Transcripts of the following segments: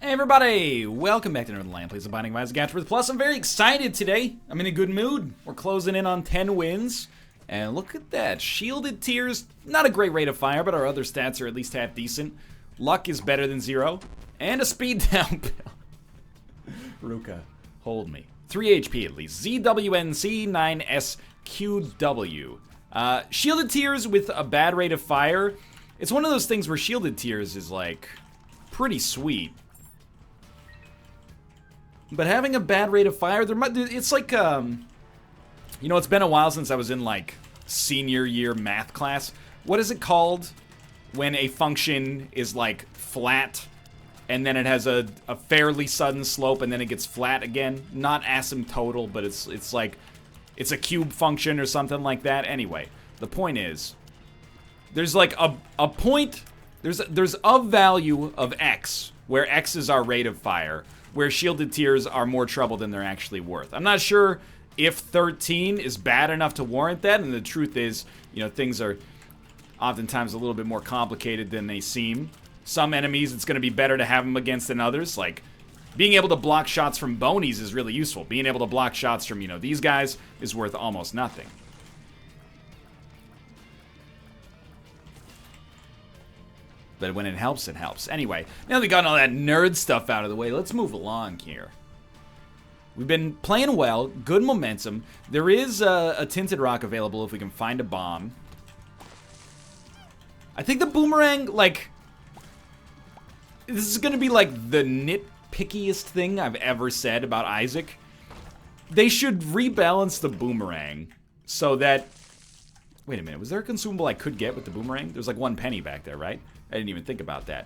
Hey everybody, welcome back to Northernlion, Plays the Binding of Isaac Afterbirth Plus. I'm very excited today. I'm in a good mood. We're closing in on 10 wins. And look at that. Shielded Tears, not a great rate of fire, but our other stats are at least half decent. Luck is better than 0. And a speed down pill. Ruka, hold me. 3 HP at least. ZWNC 9SQW. Shielded Tears with a bad rate of fire. It's one of those things where Shielded Tears is like pretty sweet. But having a bad rate of fire, it's like, you know, it's been a while since I was in, like, senior year math class. What is it called when a function is, like, flat, and then it has a fairly sudden slope, and then it gets flat again? Not asymptotal, but it's like, it's a cube function or something like that. Anyway, the point is, there's, like, a point, there's a value of x, where x is our rate of fire, where Shielded Tears are more trouble than they're actually worth. I'm not sure if 13 is bad enough to warrant that, and the truth is, you know, things are oftentimes a little bit more complicated than they seem. Some enemies, it's going to be better to have them against than others. Like, being able to block shots from bonies is really useful. Being able to block shots from, you know, these guys is worth almost nothing. But when it helps, it helps. Anyway, now that we got all that nerd stuff out of the way, let's move along here. We've been playing well, good momentum. There is a Tinted Rock available if we can find a bomb. I think the boomerang, like, this is going to be like the nitpickiest thing I've ever said about Isaac. They should rebalance the boomerang so that... Wait a minute, was there a consumable I could get with the boomerang? There's like 1 penny back there, right? I didn't even think about that.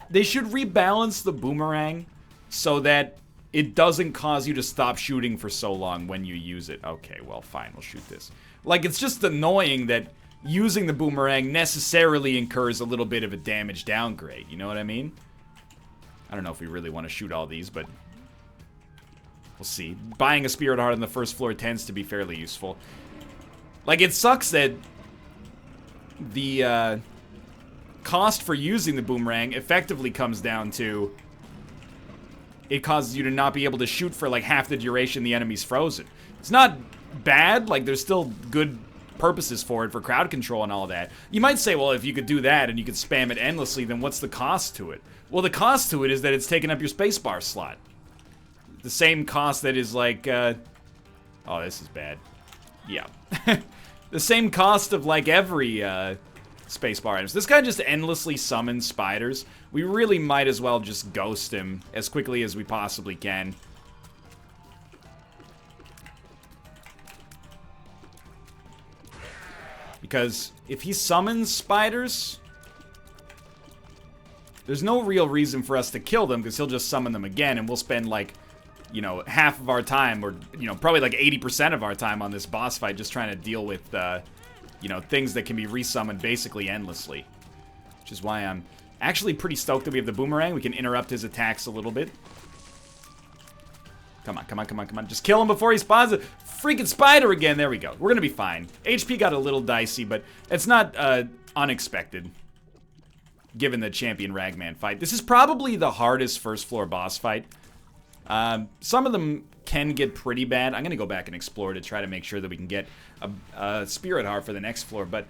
They should rebalance the boomerang so that it doesn't cause you to stop shooting for so long when you use it. Okay, well, fine, we'll shoot this. Like, it's just annoying that using the boomerang necessarily incurs a little bit of a damage downgrade, you know what I mean? I don't know if we really want to shoot all these, but we'll see. Buying a Spirit Heart on the first floor tends to be fairly useful. Like, it sucks that the cost for using the boomerang effectively comes down to it causes you to not be able to shoot for like half the duration the enemy's frozen. It's not bad, like there's still good purposes for it, for crowd control and all that. You might say, well, if you could do that and you could spam it endlessly, then what's the cost to it? Well, the cost to it is that it's taking up your spacebar slot. The same cost that is like, oh, this is bad. Yeah. The same cost of like every, spacebar items. This guy just endlessly summons spiders. We really might as well just ghost him as quickly as we possibly can. Because if he summons spiders, there's no real reason for us to kill them because he'll just summon them again and we'll spend like, you know, half of our time or, you know, probably like 80% of our time on this boss fight just trying to deal with, you know, things that can be resummoned basically endlessly. Which is why I'm actually pretty stoked that we have the boomerang. We can interrupt his attacks a little bit. Come on, come on, come on, come on. Just kill him before he spawns a freaking spider again. There we go. We're gonna be fine. HP got a little dicey, but it's not unexpected. Given the champion Ragman fight. This is probably the hardest first floor boss fight. Some of them can get pretty bad. I'm gonna go back and explore to try to make sure that we can get a Spirit Heart for the next floor, but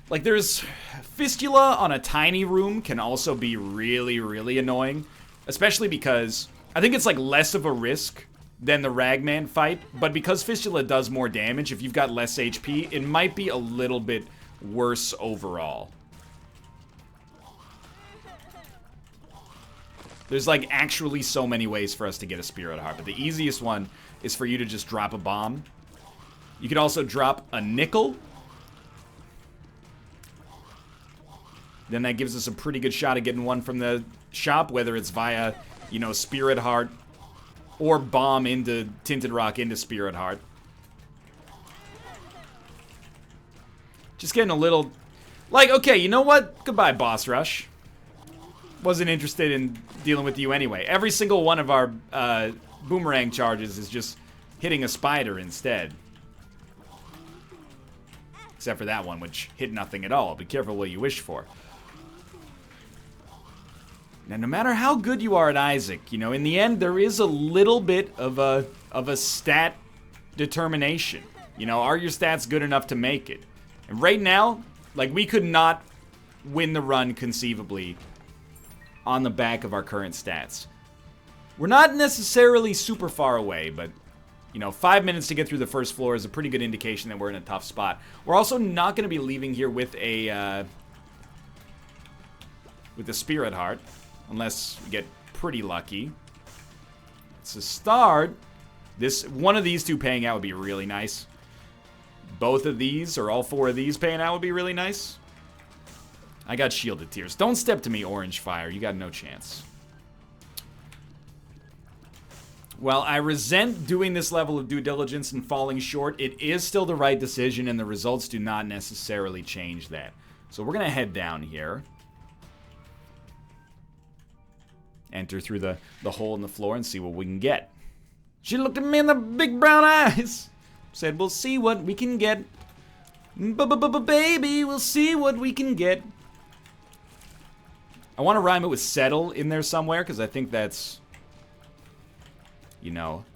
like there's Fistula on a tiny room can also be really, really annoying, especially because I think it's like less of a risk than the Ragman fight, but because Fistula does more damage, if you've got less HP, it might be a little bit worse overall. There's like actually so many ways for us to get a Spirit Heart, but the easiest one is for you to just drop a bomb. You could also drop a nickel. Then that gives us a pretty good shot at getting one from the shop, whether it's via, you know, Spirit Heart or bomb into Tinted Rock into Spirit Heart. Just getting a little, like, okay, you know what? Goodbye, Boss Rush. Wasn't interested in dealing with you anyway. Every single one of our boomerang charges is just hitting a spider instead. Except for that one, which hit nothing at all. Be careful what you wish for. Now, no matter how good you are at Isaac, you know, in the end, there is a little bit of a stat determination. You know, are your stats good enough to make it? And right now, like, we could not win the run conceivably on the back of our current stats. We're not necessarily super far away, but, you know, 5 minutes to get through the first floor is a pretty good indication that we're in a tough spot. We're also not going to be leaving here with a Spirit Heart, unless we get pretty lucky. It's a start. One of these two paying out would be really nice. Both of these, or all four of these paying out would be really nice. I got Shielded Tears. Don't step to me, Orange Fire. You got no chance. While I resent doing this level of due diligence and falling short, it is still the right decision, and the results do not necessarily change that. So we're going to head down here. Enter through the hole in the floor and see what we can get. She looked at me in the big brown eyes. Said, we'll see what we can get. Baby, we'll see what we can get. I want to rhyme it with settle in there somewhere, because I think that's, you know,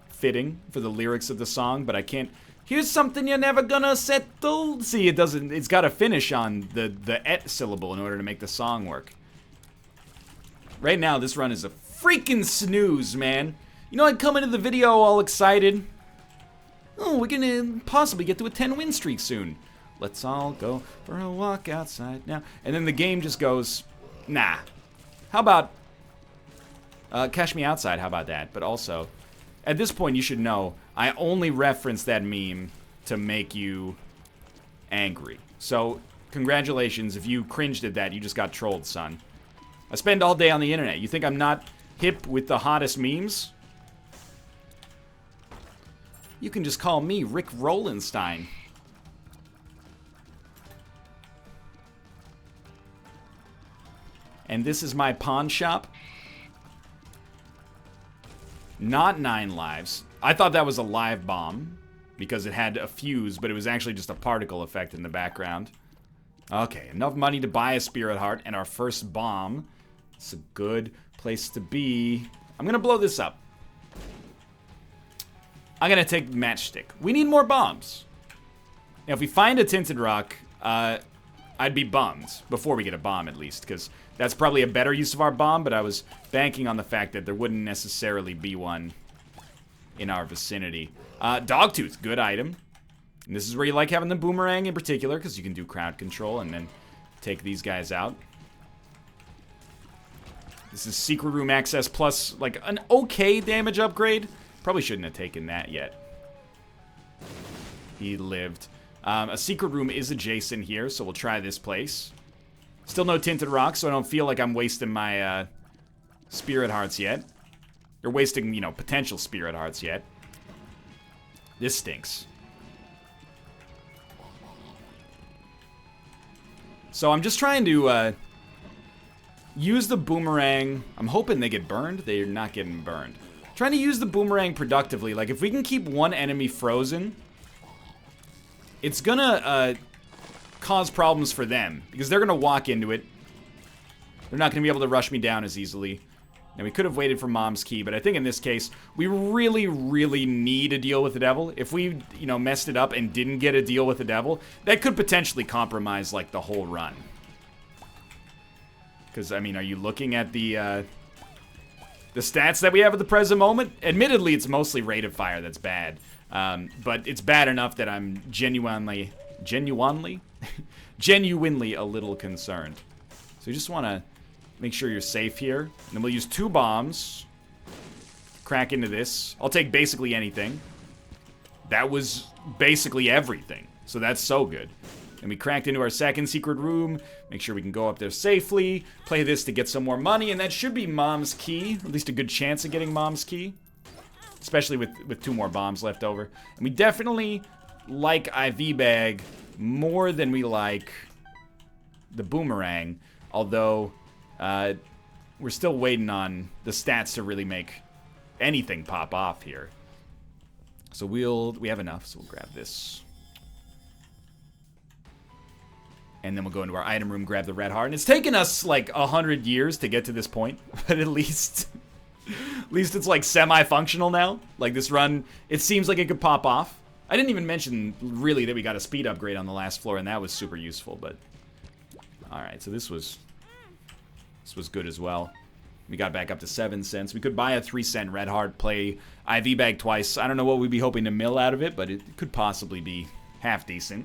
fitting for the lyrics of the song, but I can't. Here's something you're never gonna settle. See, it's got to finish on the et syllable in order to make the song work. Right now, this run is a freaking snooze, man. You know, I come into the video all excited. Oh, we're gonna possibly get to a 10-win streak soon. Let's all go for a walk outside now. And then the game just goes, nah. How about Cash Me Outside, how about that? But also, at this point, you should know, I only reference that meme to make you angry. So, congratulations, if you cringed at that, you just got trolled, son. I spend all day on the internet. You think I'm not hip with the hottest memes? You can just call me Rick Rolenstein. And this is my pawn shop. Not 9 lives. I thought that was a live bomb because it had a fuse, but it was actually just a particle effect in the background. Okay, enough money to buy a Spirit Heart and our first bomb. It's a good place to be. I'm gonna blow this up. I'm gonna take Matchstick. We need more bombs. Now, if we find a Tinted Rock, I'd be bummed before we get a bomb, at least, because that's probably a better use of our bomb, but I was banking on the fact that there wouldn't necessarily be one in our vicinity. Dogtooth, good item. And this is where you like having the boomerang in particular, because you can do crowd control and then take these guys out. This is Secret Room access plus, like, an okay damage upgrade. Probably shouldn't have taken that yet. He lived. A Secret Room is adjacent here, so we'll try this place. Still no Tinted Rock, so I don't feel like I'm wasting my Spirit Hearts yet. Or wasting, you know, potential Spirit Hearts yet. This stinks. So I'm just trying to use the boomerang. I'm hoping they get burned. They're not getting burned. Trying to use the boomerang productively. Like, if we can keep one enemy frozen, it's gonna cause problems for them, because they're gonna walk into it. They're not gonna be able to rush me down as easily. Now, we could have waited for Mom's Key, but I think in this case, we really, really need a deal with the devil. If we, you know, messed it up and didn't get a deal with the devil, that could potentially compromise, like, the whole run. Because, I mean, are you looking at the stats that we have at the present moment? Admittedly, it's mostly rate of fire that's bad. But it's bad enough that I'm genuinely a little concerned. So you just want to make sure you're safe here. And then we'll use 2 bombs. Crack into this. I'll take basically anything. That was basically everything. So that's so good. And we cracked into our second secret room. Make sure we can go up there safely. Play this to get some more money. And that should be Mom's Key. At least a good chance of getting Mom's Key. Especially with 2 more bombs left over. And we definitely like IV Bag more than we like the Boomerang. Although, we're still waiting on the stats to really make anything pop off here. So we have enough, so we'll grab this. And then we'll go into our item room, grab the red heart. And it's taken us like 100 years to get to this point. But at least it's like semi-functional now. Like this run, it seems like it could pop off. I didn't even mention really that we got a speed upgrade on the last floor, and that was super useful. But all right, so this was good as well. We got back up to 7 cents. We could buy a 3-cent red heart, play IV bag twice. I don't know what we'd be hoping to mill out of it, but it could possibly be half decent.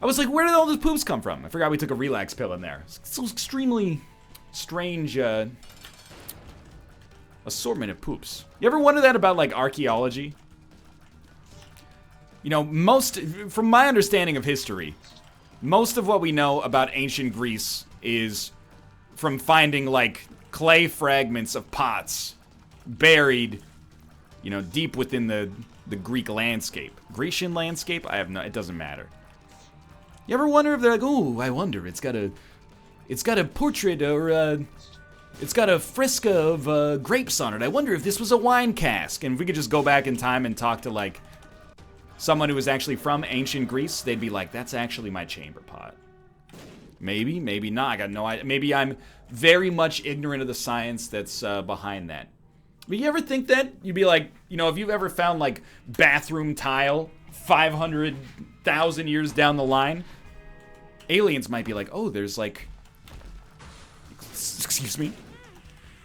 I was like, where did all those poops come from? I forgot we took a relax pill in there. It's an extremely strange assortment of poops. You ever wonder that about, like, archaeology? You know, from my understanding of history, most of what we know about ancient Greece is from finding, like, clay fragments of pots buried, you know, deep within the Greek landscape. Grecian landscape? It doesn't matter. You ever wonder if they're like, oh, I wonder, it's got a portrait or it's got a fresco of grapes on it. I wonder if this was a wine cask. And if we could just go back in time and talk to, like, someone who was actually from ancient Greece, they'd be like, that's actually my chamber pot. Maybe, maybe not. I got no idea. Maybe I'm very much ignorant of the science that's behind that. But you ever think that? You'd be like, you know, if you've ever found, like, bathroom tile 500,000 years down the line, aliens might be like, oh, there's, like, excuse me?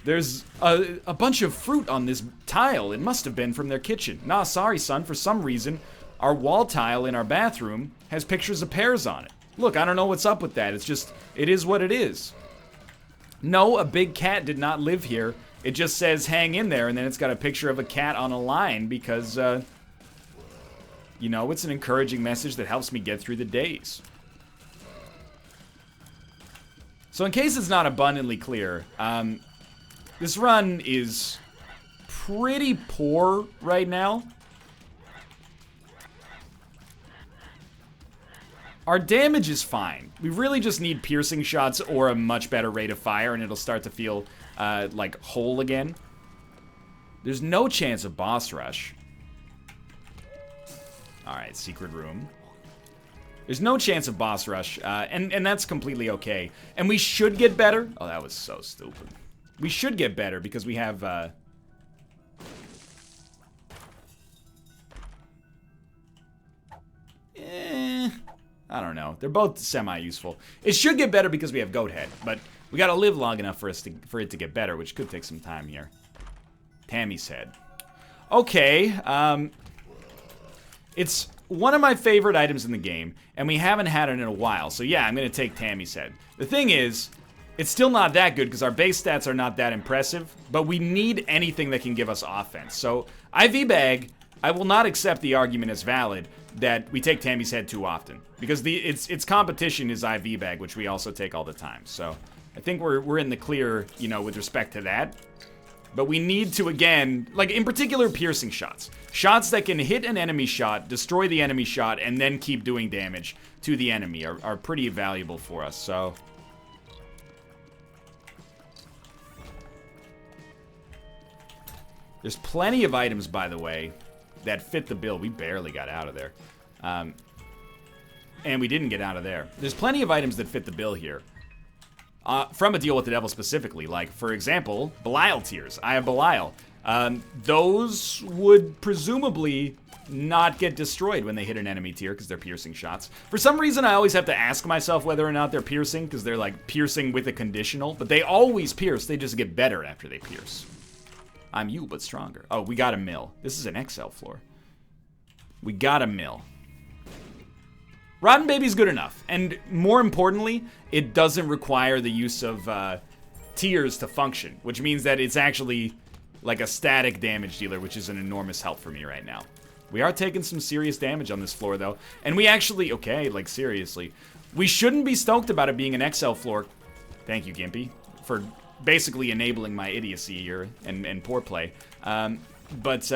There's a bunch of fruit on this tile. It must have been from their kitchen. Nah, sorry, son. For some reason, our wall tile in our bathroom has pictures of pears on it. Look, I don't know what's up with that. It's just, it is what it is. No, a big cat did not live here. It just says hang in there, and then it's got a picture of a cat on a line because, you know, it's an encouraging message that helps me get through the days. So in case it's not abundantly clear, this run is pretty poor right now. Our damage is fine. We really just need piercing shots or a much better rate of fire, and it'll start to feel like whole again. There's no chance of boss rush. Alright, secret room. There's no chance of boss rush, and that's completely okay. And we should get better. Oh, that was so stupid. We should get better because we have, I don't know. They're both semi-useful. It should get better because we have Goat Head, but we gotta live long enough for it to get better, which could take some time here. Tammy's Head. Okay, it's one of my favorite items in the game, and we haven't had it in a while, so yeah, I'm gonna take Tammy's Head. The thing is, it's still not that good because our base stats are not that impressive, but we need anything that can give us offense. So, IV Bag, I will not accept the argument as valid that we take Tammy's Head too often, because its competition is IV Bag, which we also take all the time. So I think we're in the clear, you know, with respect to that. But we need to, again, like in particular, piercing shots. Shots that can hit an enemy shot, destroy the enemy shot, and then keep doing damage to the enemy are pretty valuable for us. So there's plenty of items, by the way, that fit the bill. We barely got out of there. And we didn't get out of there. There's plenty of items that fit the bill here. From A Deal with the Devil specifically. Like, for example, Belial Tears. I have Belial. Those would presumably not get destroyed when they hit an enemy tier because they're piercing shots. For some reason, I always have to ask myself whether or not they're piercing because they're, like, piercing with a conditional. But they always pierce. They just get better after they pierce. I'm you, but stronger. Oh, we got a mill. This is an XL floor. We got a mill. Rotten Baby's good enough. And more importantly, it doesn't require the use of tiers to function, which means that it's actually like a static damage dealer, which is an enormous help for me right now. We are taking some serious damage on this floor, though. And we actually, okay, like seriously, we shouldn't be stoked about it being an XL floor. Thank you, Gimpy, for basically enabling my idiocy here and poor play. But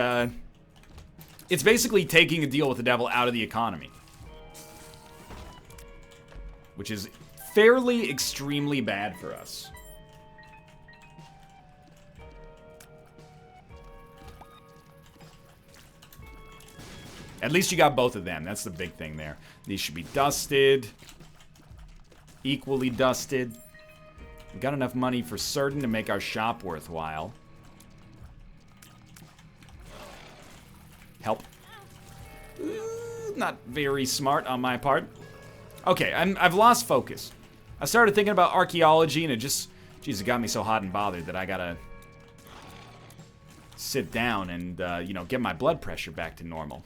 it's basically taking A Deal with the Devil out of the economy, which is fairly extremely bad for us. At least you got both of them. That's the big thing there. These should be dusted. Equally dusted. We got enough money for certain to make our shop worthwhile. Help. Not very smart on my part. Okay, I've lost focus. I started thinking about archaeology and it just, geez, it got me so hot and bothered that I gotta sit down and, you know, get my blood pressure back to normal.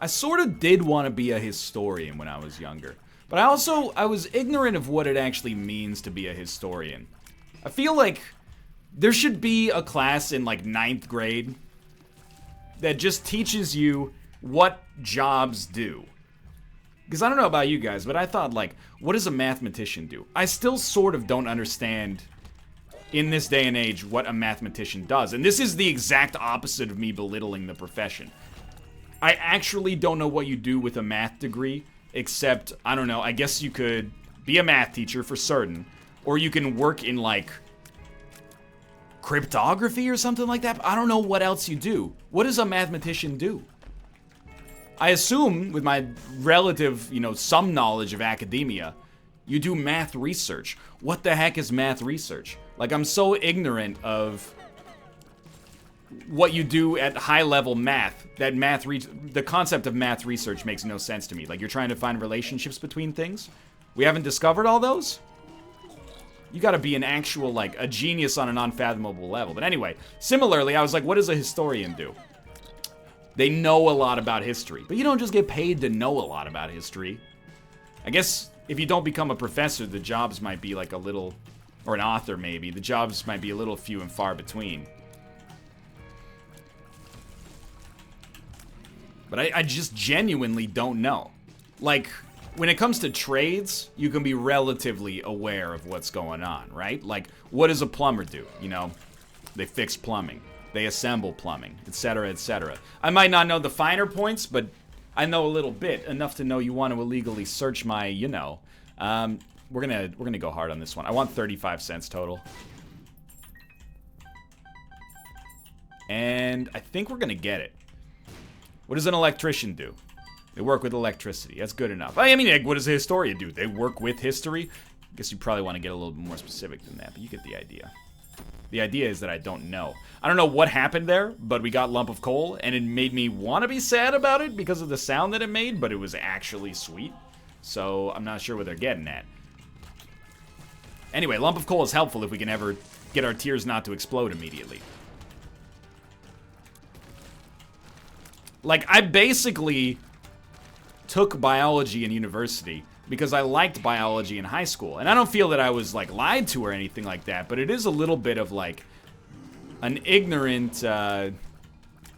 I sort of did want to be a historian when I was younger, but I was ignorant of what it actually means to be a historian. I feel like there should be a class in like 9th grade that just teaches you what jobs do. Because I don't know about you guys, but I thought like, what does a mathematician do? I still sort of don't understand in this day and age what a mathematician does. And this is the exact opposite of me belittling the profession. I actually don't know what you do with a math degree, except, I don't know, I guess you could be a math teacher for certain, or you can work in, like, cryptography or something like that. But I don't know what else you do. What does a mathematician do? I assume, with my relative, you know, some knowledge of academia, you do math research. What the heck is math research? Like, I'm so ignorant of what you do at high-level math, that the concept of math research makes no sense to me. Like, you're trying to find relationships between things? We haven't discovered all those? You gotta be an actual, like, a genius on an unfathomable level. But anyway, similarly, I was like, what does a historian do? They know a lot about history, but you don't just get paid to know a lot about history. I guess if you don't become a professor, the jobs might be like a little, or an author maybe, the jobs might be a little few and far between. But I just genuinely don't know. Like, when it comes to trades, you can be relatively aware of what's going on, right? Like, what does a plumber do? You know, they fix plumbing. They assemble plumbing, etc., etc. I might not know the finer points, but I know a little bit, enough to know you want to illegally search my, you know. We're gonna go hard on this one. I want 35 cents total. And I think we're gonna get it. What does an electrician do? They work with electricity. That's good enough. I mean, what does a historian do? They work with history? I guess you probably want to get a little bit more specific than that, but you get the idea. The idea is that I don't know. I don't know what happened there, but we got lump of coal, and it made me want to be sad about it because of the sound that it made, but it was actually sweet. So I'm not sure what they're getting at. Anyway, lump of coal is helpful if we can ever get our tears not to explode immediately. Like, I basically took biology in university because I liked biology in high school. And I don't feel that I was, like, lied to or anything like that, but it is a little bit of, like, an ignorant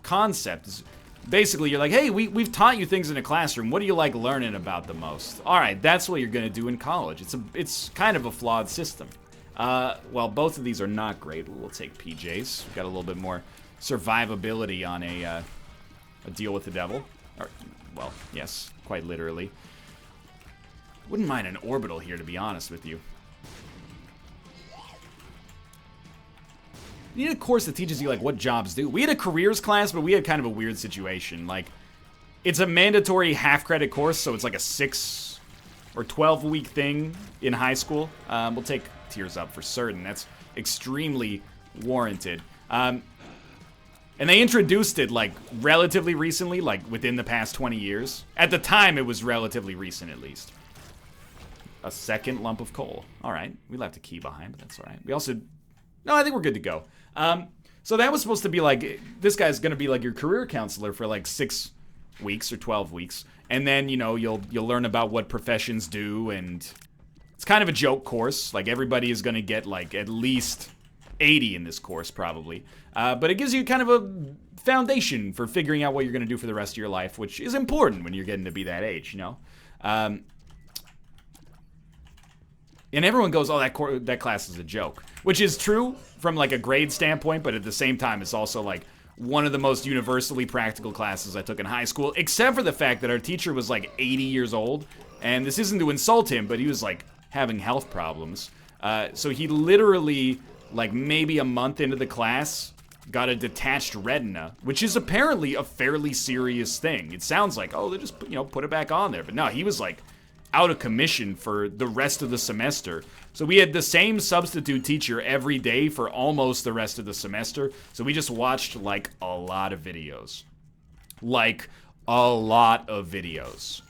concept. Basically, you're like, hey, we've taught you things in a classroom. What do you like learning about the most? All right, that's what you're going to do in college. It's kind of a flawed system. Well, both of these are not great. We'll take PJs. We've got a little bit more survivability on a deal with the devil. Or, well, yes, quite literally. Wouldn't mind an orbital here, to be honest with you. You need a course that teaches you, like, what jobs do. We had a careers class, but we had kind of a weird situation. Like, it's a mandatory half-credit course, so it's like a 6 or 12-week thing in high school. We'll take tiers up for certain. That's extremely warranted. And they introduced it, like, relatively recently, like, within the past 20 years. At the time, it was relatively recent, at least. A second lump of coal. All right. We left a key behind, but that's all right. We also... No, I think we're good to go. So that was supposed to be, like, this guy's going to be, like, your career counselor for, like, 6 weeks or 12 weeks. And then, you know, you'll learn about what professions do, and it's kind of a joke course. Like, everybody is going to get, like, at least 80 in this course, probably. But it gives you kind of a foundation for figuring out what you're going to do for the rest of your life, which is important when you're getting to be that age, you know? And everyone goes, oh, that class is a joke. Which is true from, like, a grade standpoint, but at the same time, it's also, like, one of the most universally practical classes I took in high school, except for the fact that our teacher was, like, 80 years old. And this isn't to insult him, but he was, like, having health problems. So he literally, like, maybe a month into the class, got a detached retina, which is apparently a fairly serious thing. It sounds like, oh, they just, you know, put it back on there. But no, he was like out of commission for the rest of the semester. So we had the same substitute teacher every day for almost the rest of the semester. So we just watched like a lot of videos. Like a lot of videos.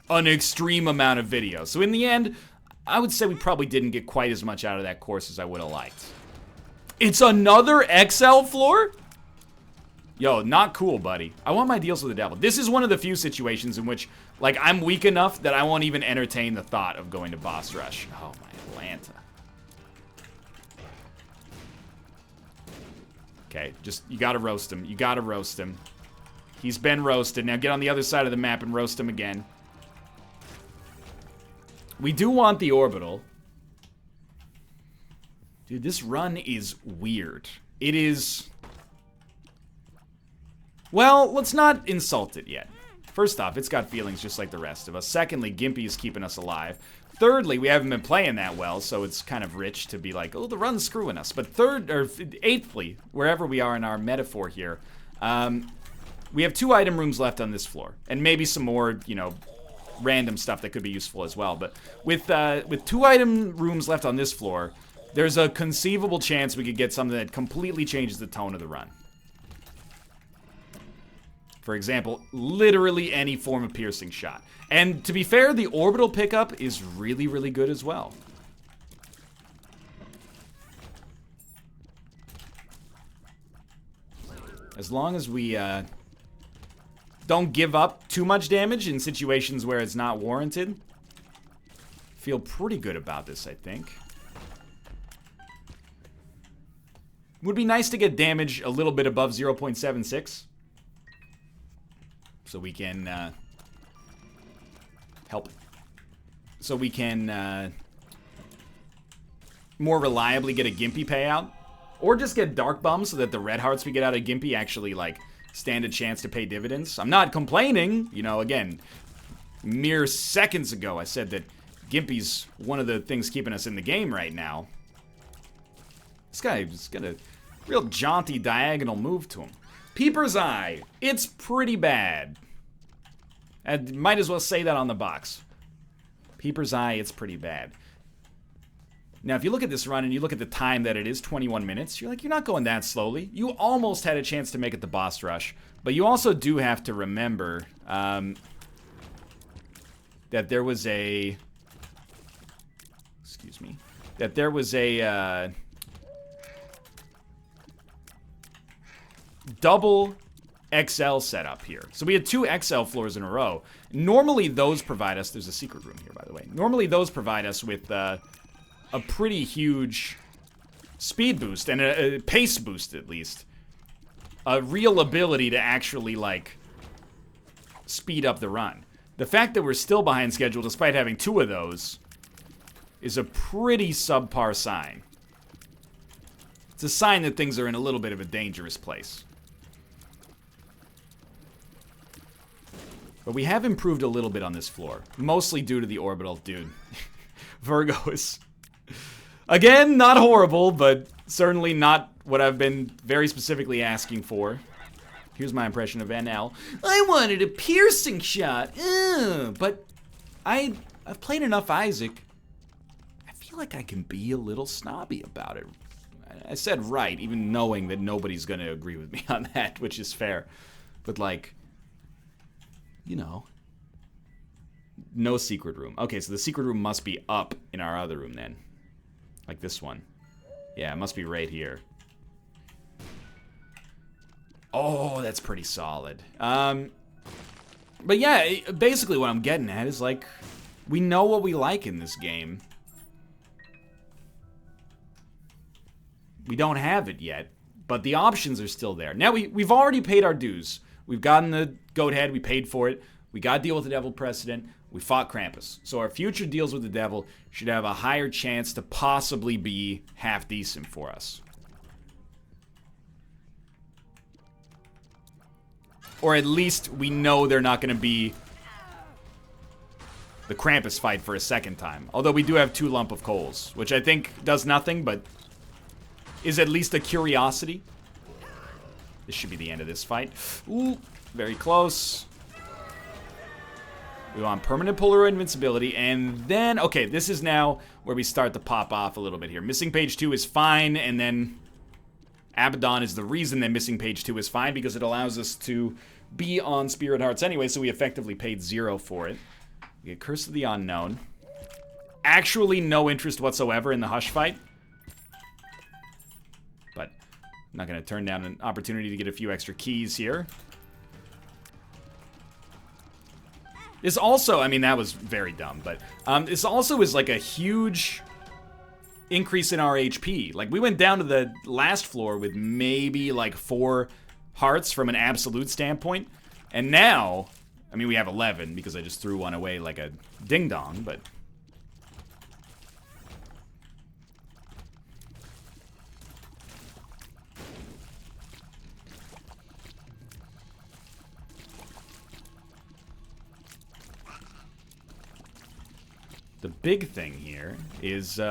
An extreme amount of videos. So in the end, I would say we probably didn't get quite as much out of that course as I would have liked. It's another XL floor? Yo, not cool, buddy. I want my deals with the devil. This is one of the few situations in which, like, I'm weak enough that I won't even entertain the thought of going to boss rush. Oh, my Atlanta. Okay, just, you gotta roast him. You gotta roast him. He's been roasted. Now get on the other side of the map and roast him again. We do want the orbital. Dude, this run is weird. It is... Well, let's not insult it yet. First off, it's got feelings just like the rest of us. Secondly, Gimpy is keeping us alive. Thirdly, we haven't been playing that well, so it's kind of rich to be like, oh, the run's screwing us. But eighthly, wherever we are in our metaphor here, we have 2 item rooms left on this floor. And maybe some more, you know, random stuff that could be useful as well. But with 2 item rooms left on this floor, there's a conceivable chance we could get something that completely changes the tone of the run. For example, literally any form of piercing shot. And to be fair, the orbital pickup is really, really good as well. As long as we don't give up too much damage in situations where it's not warranted. Feel pretty good about this, I think. Would be nice to get damage a little bit above 0.76. So we can help. So we can more reliably get a Gimpy payout. Or just get Dark Bum so that the red hearts we get out of Gimpy actually, like, stand a chance to pay dividends. I'm not complaining. You know, again, mere seconds ago I said that Gimpy's one of the things keeping us in the game right now. This guy's got a real jaunty diagonal move to him. Peeper's Eye. It's pretty bad. I might as well say that on the box. Peeper's Eye, it's pretty bad. Now, if you look at this run and you look at the time that it is, 21 minutes, you're like, you're not going that slowly. You almost had a chance to make it the boss rush. But you also do have to remember that there was a... Excuse me. That there was a... double XL setup here. So we had 2 XL floors in a row. Normally those provide us... There's a secret room here, by the way. Normally those provide us with a pretty huge speed boost and a pace boost, at least. A real ability to actually, like, speed up the run. The fact that we're still behind schedule despite having 2 of those is a pretty subpar sign. It's a sign that things are in a little bit of a dangerous place. But we have improved a little bit on this floor. Mostly due to the orbital. Dude. Virgo is... Again, not horrible, but certainly not what I've been very specifically asking for. Here's my impression of NL. I wanted a piercing shot. But I've played enough Isaac. I feel like I can be a little snobby about it. I said right, even knowing that nobody's going to agree with me on that, which is fair. But, like, you know, no secret room. Okay, so the secret room must be up in our other room then. Like this one. Yeah, it must be right here. Oh, that's pretty solid. But yeah, basically what I'm getting at is, like, we know what we like in this game. We don't have it yet, but the options are still there. Now, we've already paid our dues. We've gotten the goat head, we paid for it. We got Deal with the Devil precedent. We fought Krampus. So our future deals with the devil should have a higher chance to possibly be half decent for us. Or at least we know they're not going to be the Krampus fight for a second time. Although we do have 2 lump of coals, which I think does nothing, but is at least a curiosity. This should be the end of this fight. Ooh, very close. We want permanent polar invincibility, and then, okay, this is now where we start to pop off a little bit here. Missing page 2 is fine, and then Abaddon is the reason that missing page 2 is fine, because it allows us to be on Spirit Hearts anyway, so we effectively paid 0 for it. We get Curse of the Unknown. Actually no interest whatsoever in the Hush fight. But I'm not going to turn down an opportunity to get a few extra keys here. This also, I mean, that was very dumb, but this also is like a huge increase in our HP. Like, we went down to the last floor with maybe like 4 hearts from an absolute standpoint, and now, I mean, we have 11 because I just threw one away like a ding-dong, but... The big thing here is,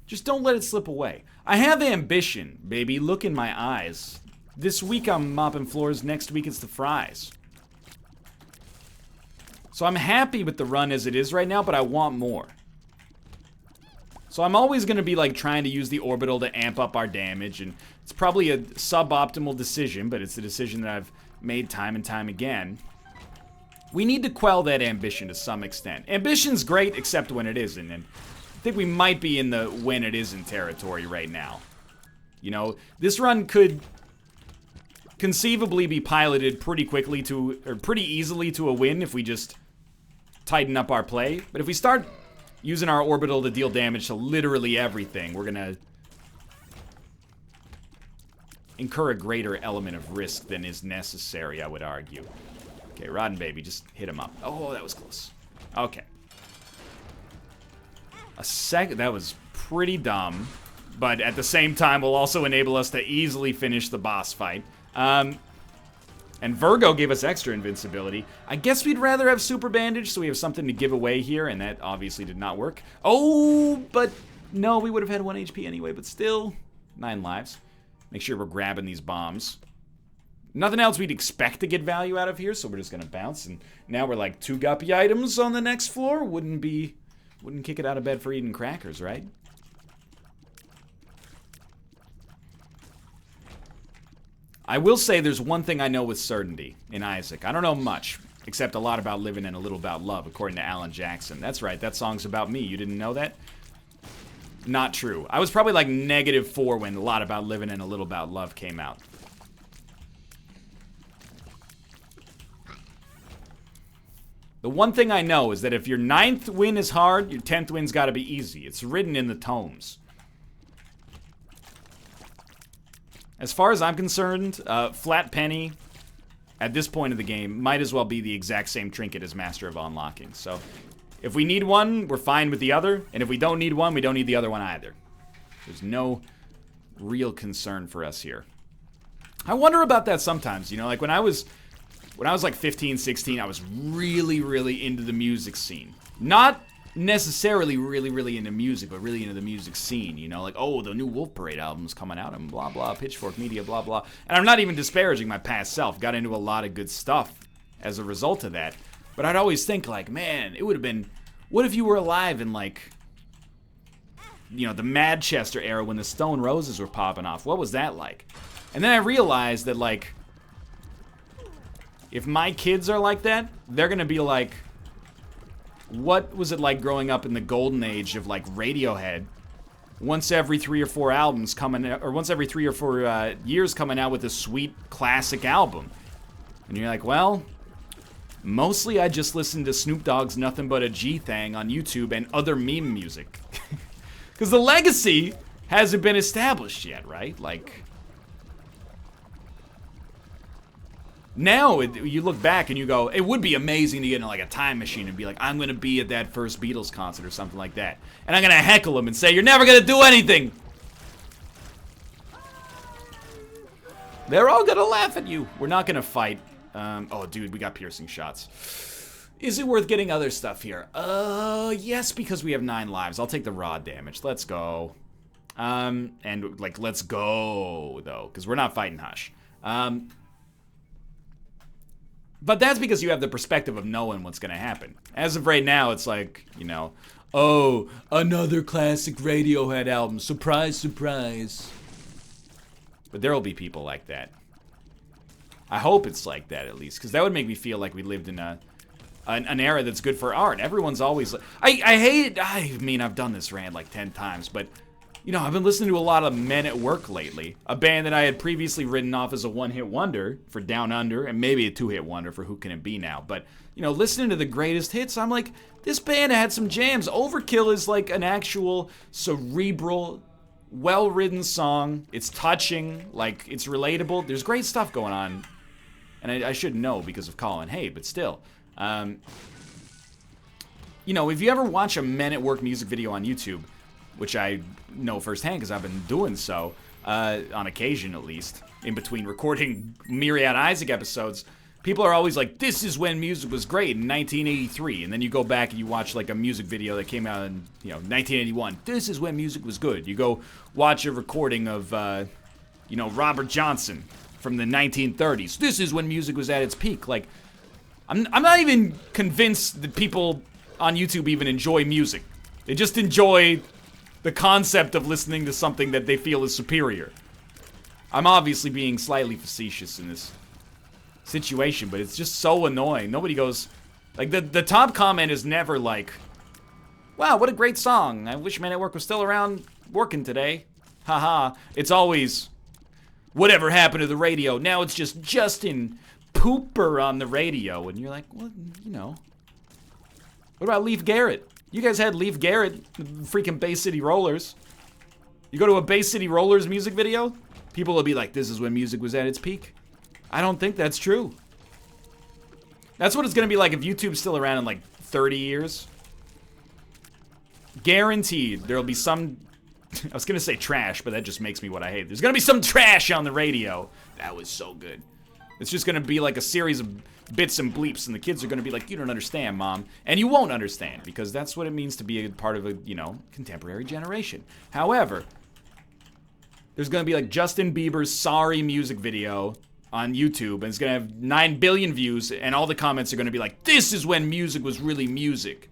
just don't let it slip away. I have ambition, baby. Look in my eyes. This week I'm mopping floors, next week it's the fries. So I'm happy with the run as it is right now, but I want more. So I'm always going to be, like, trying to use the orbital to amp up our damage, and it's probably a suboptimal decision, but it's a decision that I've made time and time again. We need to quell that ambition to some extent. Ambition's great, except when it isn't, and I think we might be in the when it isn't territory right now. You know, this run could conceivably be piloted pretty quickly to, or pretty easily to a win if we just tighten up our play. But if we start using our orbital to deal damage to literally everything, we're gonna incur a greater element of risk than is necessary, I would argue. Okay, Rotten Baby, just hit him up. Oh, that was close. Okay. That was pretty dumb, but at the same time will also enable us to easily finish the boss fight. And Virgo gave us extra invincibility. I guess we'd rather have Super Bandage, so we have something to give away here, and that obviously did not work. Oh, but no, we would have had 1 HP anyway, but still, 9 lives. Make sure we're grabbing these bombs. Nothing else we'd expect to get value out of here, so we're just gonna bounce, and now we're like 2 guppy items on the next floor. Wouldn't kick it out of bed for eating crackers, right? I will say there's one thing I know with certainty in Isaac. I don't know much, except a lot about living and a little about love, according to Alan Jackson. That's right, that song's about me. You didn't know that? Not true. I was probably like -4 when A Lot About Living and a Little About Love came out. The one thing I know is that if your 9th win is hard, your 10th win's gotta be easy. It's written in the tomes. As far as I'm concerned, Flat Penny, at this point of the game, might as well be the exact same trinket as Master of Unlocking. So, if we need one, we're fine with the other, and if we don't need one, we don't need the other one either. There's no real concern for us here. I wonder about that sometimes, you know, like when I was like 15, 16, I was really, really into the music scene. Not necessarily really, really into music, but really into the music scene, you know? Like, oh, the new Wolf Parade album's coming out, and blah, blah, Pitchfork Media, blah, blah. And I'm not even disparaging my past self. Got into a lot of good stuff as a result of that. But I'd always think, like, man, it would have been... What if you were alive in, like... You know, the Manchester era when the Stone Roses were popping off? What was that like? And then I realized that, like... If my kids are like that, they're gonna be like, what was it like growing up in the golden age of, like, Radiohead? Once every 3 or 4 albums coming, or once every 3 or 4 years coming out with a sweet classic album. And you're like, well, mostly I just listen to Snoop Dogg's Nothing But a G Thang on YouTube and other meme music. Because the legacy hasn't been established yet, right? Like... Now, you look back and you go, it would be amazing to get in like a time machine and be like, I'm going to be at that first Beatles concert or something like that. And I'm going to heckle them and say, you're never going to do anything. They're all going to laugh at you. We're not going to fight. Oh, dude, we got piercing shots. Is it worth getting other stuff here? Yes, because we have 9 lives. I'll take the raw damage. Let's go. And, like, let's go, though, because we're not fighting Hush. But that's because you have the perspective of knowing what's going to happen. As of right now, it's like, you know, oh, another classic Radiohead album. Surprise, surprise. But there will be people like that. I hope it's like that, at least, because that would make me feel like we lived in an era that's good for art. Everyone's always like, I hate it. I mean, I've done this rant like 10 times, but, you know, I've been listening to a lot of Men at Work lately. A band that I had previously written off as a one-hit wonder for Down Under, and maybe a two-hit wonder for Who Can It Be Now. But, you know, listening to the greatest hits, I'm like, this band had some jams. Overkill is like an actual cerebral, well-written song. It's touching, like, it's relatable. There's great stuff going on. And I should know because of Colin Hay, but still. You know, if you ever watch a Men at Work music video on YouTube, which I know firsthand because I've been doing so, on occasion at least, in between recording Myriad Isaac episodes, people are always like, this is when music was great in 1983. And then you go back and you watch like a music video that came out in, you know, 1981. This is when music was good. You go watch a recording of, you know, Robert Johnson from the 1930s. This is when music was at its peak. Like, I'm not even convinced that people on YouTube even enjoy music. They just enjoy the concept of listening to something that they feel is superior. I'm obviously being slightly facetious in this situation, but it's just so annoying. Nobody goes, like, the top comment is never like, wow, what a great song. I wish Men at Work was still around working today. Haha. It's always, whatever happened to the radio? Now it's just Justin Pooper on the radio. And you're like, well, you know. What about Leif Garrett? You guys had Leif Garrett, the freaking Bay City Rollers. You go to a Bay City Rollers music video, people will be like, this is when music was at its peak. I don't think that's true. That's what it's going to be like if YouTube's still around in like 30 years. Guaranteed there'll be some, I was going to say trash, but that just makes me what I hate. There's going to be some trash on the radio. That was so good. It's just going to be like a series of bits and bleeps, and the kids are going to be like, you don't understand, Mom. And you won't understand, because that's what it means to be a part of a, you know, contemporary generation. However, there's going to be like Justin Bieber's Sorry music video on YouTube, and it's going to have 9 billion views, and all the comments are going to be like, this is when music was really music.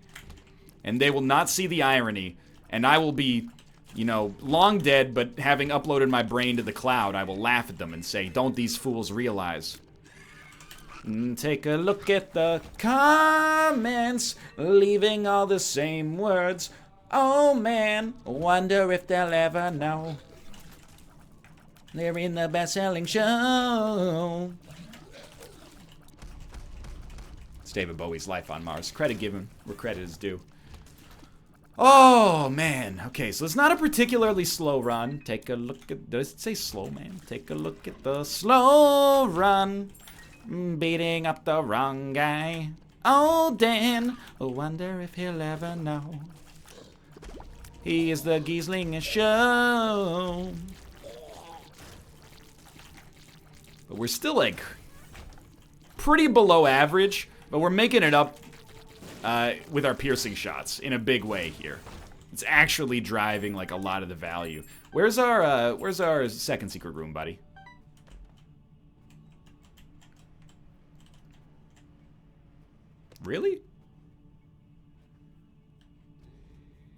And they will not see the irony, and I will be, you know, long dead, but having uploaded my brain to the cloud, I will laugh at them and say, don't these fools realize? Take a look at the comments, leaving all the same words. Oh man, wonder if they'll ever know. They're in the best-selling show. It's David Bowie's Life on Mars. Credit given where credit is due. Oh, man. Okay, so it's not a particularly slow run. Take a look at... Does it say slow, man? Take a look at the slow run. Beating up the wrong guy. Oh, Dan. I wonder if he'll ever know. He is the Gieslinger Show. But we're still, like, pretty below average. But we're making it up with our piercing shots in a big way here. It's actually driving, like, a lot of the value. Where's our second secret room, buddy? Really?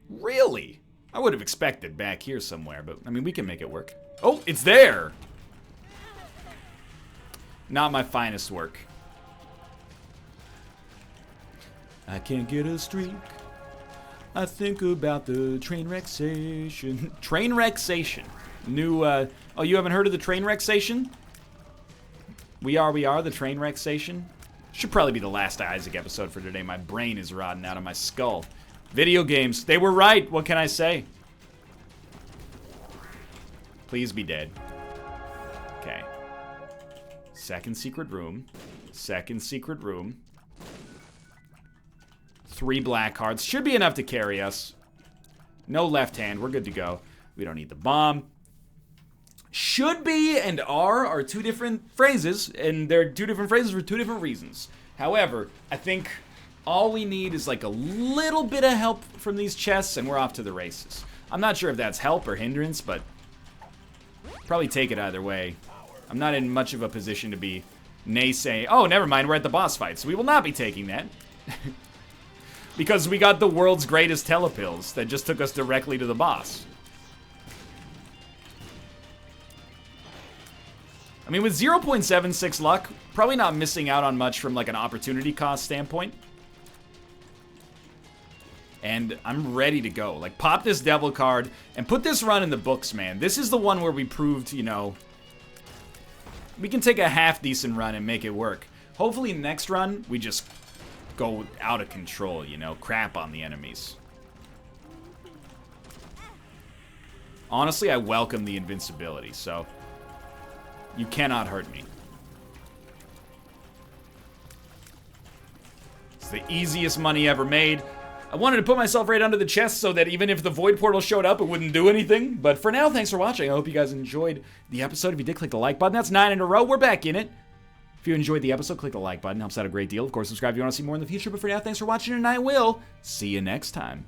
Really? I would have expected back here somewhere, but, I mean, we can make it work. Oh, it's there! Not my finest work. I can't get a streak. I think about the train wrecksation. Train wrecksation. New, oh, you haven't heard of the train wrecksation? We are the train wrecksation. Should probably be the last Isaac episode for today. My brain is rotting out of my skull. Video games. They were right. What can I say? Please be dead. Okay. Second secret room. Second secret room. 3 black cards. Should be enough to carry us. No left hand. We're good to go. We don't need the bomb. Should be and are 2 different phrases, and they're 2 different phrases for 2 different reasons. However, I think all we need is like a little bit of help from these chests, and we're off to the races. I'm not sure if that's help or hindrance, but probably take it either way. I'm not in much of a position to be naysaying. Oh, never mind, we're at the boss fight, so we will not be taking that. Because we got the world's greatest telepills that just took us directly to the boss. I mean, with 0.76 luck, probably not missing out on much from like an opportunity cost standpoint. And I'm ready to go. Like, pop this devil card and put this run in the books, man. This is the one where we proved, you know, we can take a half-decent run and make it work. Hopefully next run, we just go out of control, you know, crap on the enemies. Honestly, I welcome the invincibility, so you cannot hurt me. It's the easiest money ever made. I wanted to put myself right under the chest so that even if the void portal showed up, it wouldn't do anything. But for now, thanks for watching. I hope you guys enjoyed the episode. If you did, click the like button. That's 9 in a row. We're back in it. If you enjoyed the episode, click the like button. Helps out a great deal. Of course, subscribe if you want to see more in the future. But for now, thanks for watching, and I will see you next time.